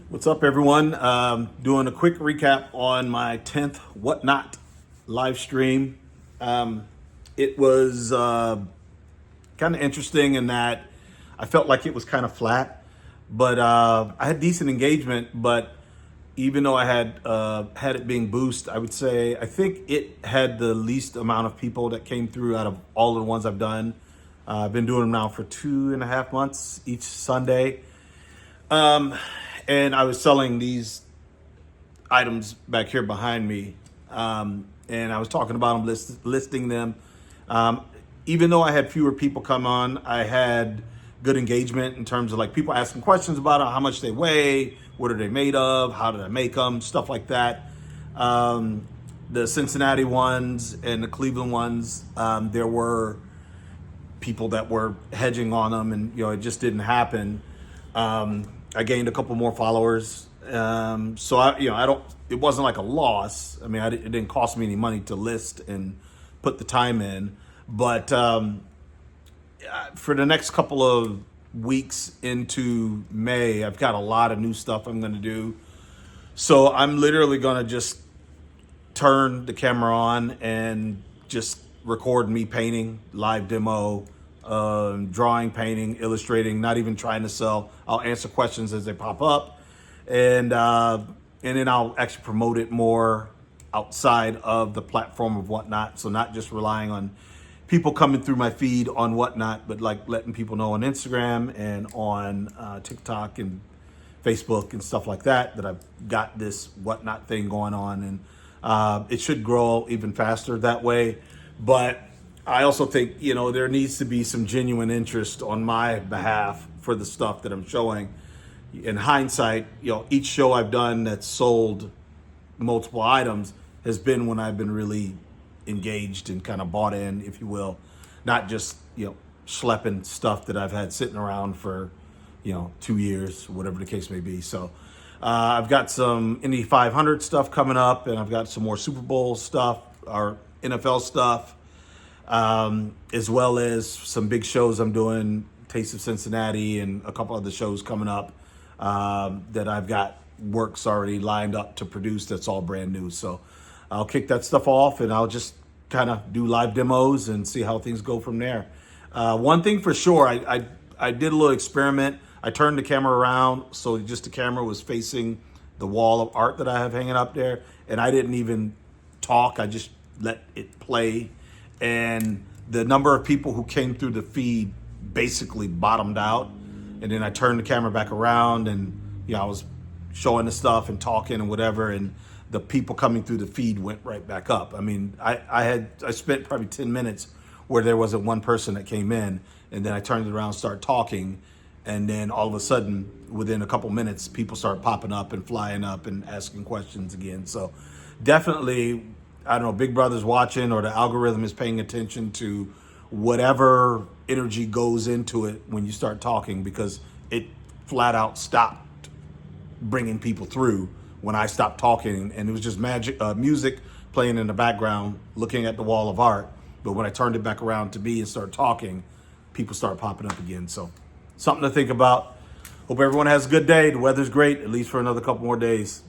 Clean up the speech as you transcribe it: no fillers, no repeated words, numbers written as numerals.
What's up, everyone? Doing a quick recap on my 10th Whatnot live stream. It was kind of interesting in that I felt like it was kind of flat, but I had decent engagement. But even though I had it being boost, I would say I think it had the least amount of people that came through out of all of the ones I've done. I've been doing them now for 2.5 months each Sunday. And I was selling these items back here behind me. And I was talking about them, listing them. Even though I had fewer people come on, I had good engagement in terms of like people asking questions about it, how much they weigh, what are they made of, how did I make them, stuff like that. The Cincinnati ones and the Cleveland ones, there were people that were hedging on them, and it just didn't happen. I gained a couple more followers, so I don't. It wasn't like a loss. I mean, it didn't cost me any money to list and put the time in. But for the next couple of weeks into May, I've got a lot of new stuff I'm going to do. So I'm literally going to just turn the camera on and just record me painting, live demo, drawing, painting, illustrating, not even trying to sell. I'll answer questions as they pop up, and then I'll actually promote it more outside of the platform of Whatnot. So not just relying on people coming through my feed on Whatnot, but like letting people know on Instagram and on TikTok and Facebook and stuff like that I've got this Whatnot thing going on, and it should grow even faster that way. But I also think, there needs to be some genuine interest on my behalf for the stuff that I'm showing. In hindsight, each show I've done that's sold multiple items has been when I've been really engaged and kind of bought in, if you will, not just, schlepping stuff that I've had sitting around for, 2 years, whatever the case may be. So I've got some Indy 500 stuff coming up, and I've got some more Super Bowl stuff or NFL stuff. As well as some big shows I'm doing, Taste of Cincinnati and a couple other shows coming up that I've got works already lined up to produce that's all brand new. So I'll kick that stuff off, and I'll just kind of do live demos and see how things go from there. One thing for sure, I did a little experiment. I turned the camera around so just the camera was facing the wall of art that I have hanging up there, and I didn't even talk. I just let it play. And the number of people who came through the feed basically bottomed out. And then I turned the camera back around, and I was showing the stuff and talking and whatever, and the people coming through the feed went right back up. I mean, I spent probably 10 minutes where there wasn't one person that came in, and then I turned it around and started talking, and then all of a sudden, within a couple minutes, people start popping up and flying up and asking questions again. So definitely, I don't know, Big Brother's watching, or the algorithm is paying attention to whatever energy goes into it when you start talking, because it flat out stopped bringing people through when I stopped talking, and it was just music playing in the background, looking at the wall of art. But when I turned it back around to me and started talking, people started popping up again. So something to think about. Hope everyone has a good day. The weather's great, at least for another couple more days.